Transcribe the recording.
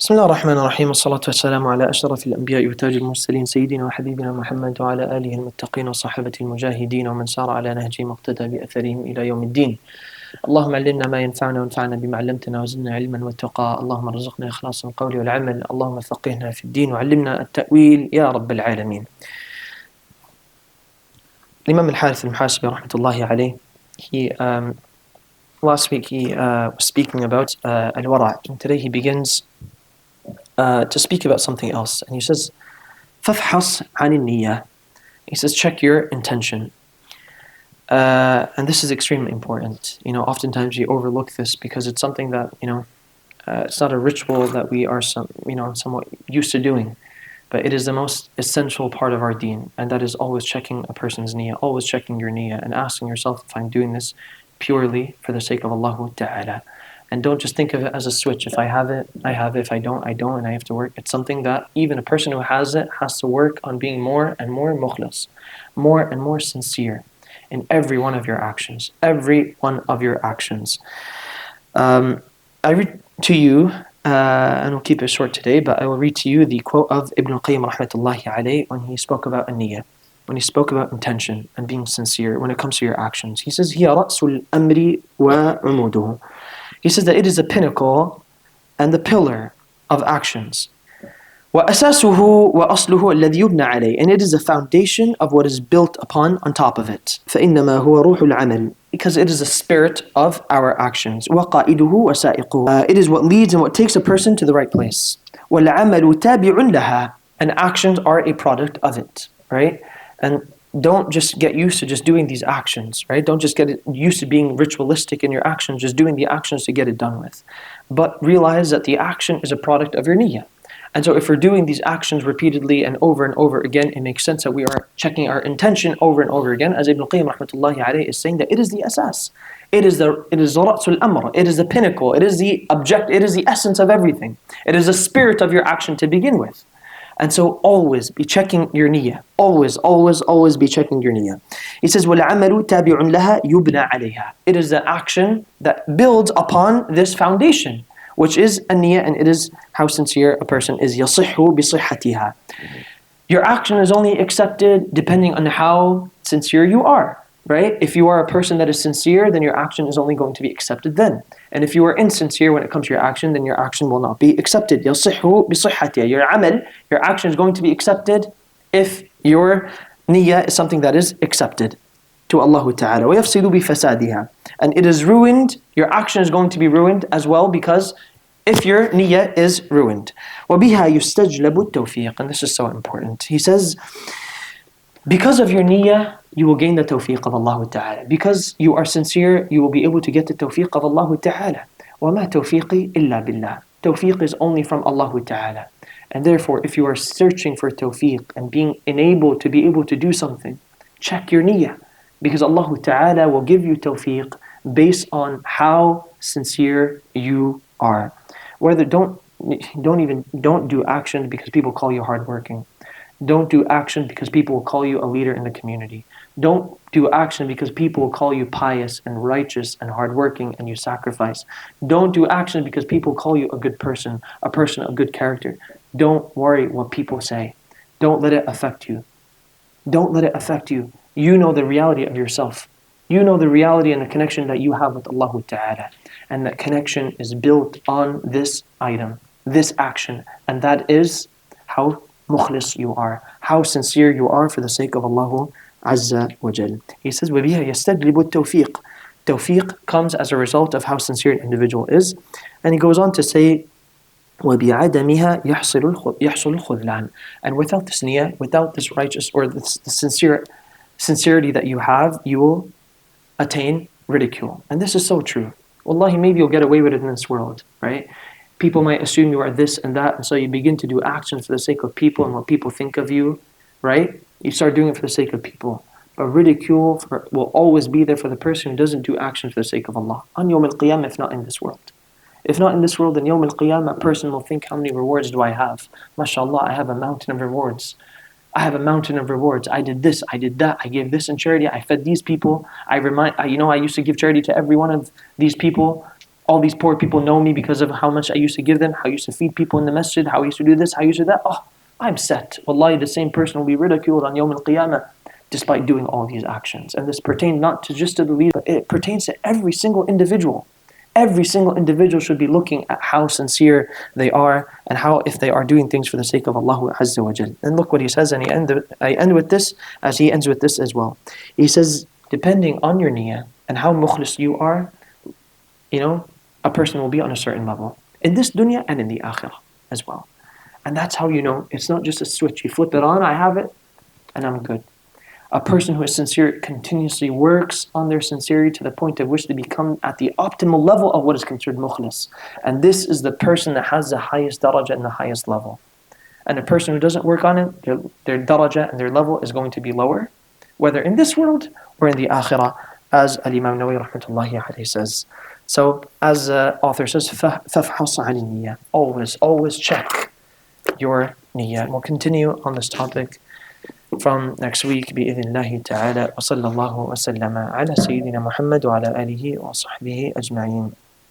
بسم الله الرحمن الرحيم والصلاة والسلام على أشرف الأنبياء وتاج المرسلين سيدنا وحبيبنا محمد وعلى آله المتقين وصحبه المجاهدين ومن سار على نهجهم واقتدى بأثرهم إلى يوم الدين. اللهم علمنا ما ينفعنا وانفعنا بما علمتنا وزدنا علما واتقى. اللهم ارزقنا إخلاص القول والعمل. اللهم فقهنا في الدين وعلمنا التأويل يا رب العالمين. الإمام الحارث المحاسبي رحمة الله عليه, last week he was speaking about al-wara', and today he begins to speak about something else, and he says فَافْحَصْ عَنِ النِّيَّةِ. He says check your intention, and this is extremely important. Oftentimes we overlook this because it's something that it's not a ritual that we are somewhat used to doing, but it is the most essential part of our deen, and that is always checking a person's niyyah, always checking your niyyah and asking yourself if I'm doing this purely for the sake of Allah Ta'ala. And don't just think of it as a switch. If I have it, I have it. If I don't, I don't, and I have to work. It's something that even a person who has it has to work on being more and more mukhlas, more and more sincere in every one of your actions. Every one of your actions. I read to you, and we'll keep it short today, but I will read to you the quote of Ibn al-Qayyim rahmatullahi alayhi when he spoke about an-niyyah, when he spoke about intention and being sincere when it comes to your actions. He says, هِيَ رَأْسُ الْأَمْرِ وَعُمُودُهُ. He says that it is a pinnacle and the pillar of actions. وَأَسَاسُهُ وَأَصْلُهُ الَّذِي يُبْنَى عَلَيْهِ. And it is a foundation of what is built upon on top of it. فَإِنَّمَا هُوَ رُوحُ الْعَمَلِ. Because it is the spirit of our actions. وَقَائِدُهُ وَسَائِقُهُ. It is what leads and what takes a person to the right place. وَالْعَمَلُ تَابِعٌ لَهَا. And actions are a product of it. Right? And don't just get used to just doing these actions, right? Don't just get used to being ritualistic in your actions, just doing the actions to get it done with. But realize that the action is a product of your niyyah. And so if we're doing these actions repeatedly and over again, it makes sense that we are checking our intention over and over again. As Ibn al-Qayyim rahmatullahi alayhi is saying, that it is the asas. It is ra'sul amr. It is the pinnacle. It is the object. It is the essence of everything. It is the spirit of your action to begin with. And so always be checking your niyyah. Always be checking your niyyah. He says, وَالْعَمَلُ تَابِعٌ لَهَا يُبْنَى عَلَيْهَا. It is the action that builds upon this foundation, which is a niyyah, and it is how sincere a person is. يَصِحُّ بِصِحَّتِهَا. Your action is only accepted depending on how sincere you are. Right? If you are a person that is sincere, then your action is only going to be accepted then. And if you are insincere when it comes to your action, then your action will not be accepted. يَصِحُّ بِصِحَّتِهَا. Your amal, your action is going to be accepted if your niyyah is something that is accepted to Allah Ta'ala. وَيَفْسِدُ بِفَسَادِهَا. And it is ruined, your action is going to be ruined as well, because if your niyyah is ruined. وَبِهَا يُسْتَجْلَبُ التَّوْفِيقِ. And this is so important. He says, because of your niyyah, you will gain the tawfiq of Allah Ta'ala. Because you are sincere, you will be able to get the tawfiq of Allah Ta'ala. وَمَا تَوْفِيقِي إِلَّا بِاللَّهِ. Tawfiq is only from Allah Ta'ala. And therefore, if you are searching for tawfiq and being enabled to be able to do something, check your niyyah. Because Allah Ta'ala will give you tawfiq based on how sincere you are. Whether don't do actions because people call you hardworking. Don't do action because people will call you a leader in the community. Don't do action because people will call you pious and righteous and hardworking and you sacrifice. Don't do action because people call you a good person, a person of good character. Don't worry what people say. Don't let it affect you. Don't let it affect you. You know the reality of yourself. You know the reality and the connection that you have with Allah Ta'ala. And that connection is built on this item, this action. And that is how mukhlis you are, how sincere you are for the sake of Allah Azza wa Jal. He says, وَبِهَا يَسْتَجْلِبُ التَّوْفِيقِ. Tawfiq comes as a result of how sincere an individual is. And he goes on to say, وَبِعَدَمِهَا يَحْصُلُ الْخُذْلَانِ. And without this niyyah, without this righteous or the sincerity that you have, you will attain ridicule. And this is so true. Wallahi, maybe you'll get away with it in this world, right? People might assume you are this and that, and so you begin to do actions for the sake of people and what people think of you, right? You start doing it for the sake of people. But ridicule will always be there for the person who doesn't do actions for the sake of Allah. On Yawm al-Qiyamah, if not in this world. If not in this world, then Yawm al-Qiyamah, a person will think, how many rewards do I have? MashaAllah, I have a mountain of rewards. I did this, I did that, I gave this in charity, I fed these people, I used to give charity to every one of these people. all these poor people know me because of how much I used to give them, how I used to feed people in the masjid, how I used to do this, how I used to do that. Oh, I'm set. Wallahi, the same person will be ridiculed on Yawm al-Qiyamah despite doing all these actions. And this pertains not to just to the leader, it pertains to every single individual. Every single individual should be looking at how sincere they are and how if they are doing things for the sake of Allah Azza wa Jal. And look what he says, and I end with this as he ends with this as well. He says, depending on your niyyah and how mukhlis you are, a person will be on a certain level. In this dunya and in the akhirah as well. And that's how you know it's not just a switch. You flip it on, I have it, and I'm good. A person who is sincere continuously works on their sincerity to the point at which they become at the optimal level of what is considered mukhlis. And this is the person that has the highest darajah and the highest level. And a person who doesn't work on it, their darajah and their level is going to be lower, whether in this world or in the akhirah, as Al-Imam Nawawi rahmatullahi alayhi says. So, as author says, فَافْحَصْ عَنِ النِّيَّةِ Always check your niyyah. And we'll continue on this topic from next week بإذن الله تعالى وصلى الله وسلم على سيدنا محمد وعلى آله وصحبه أجمعين.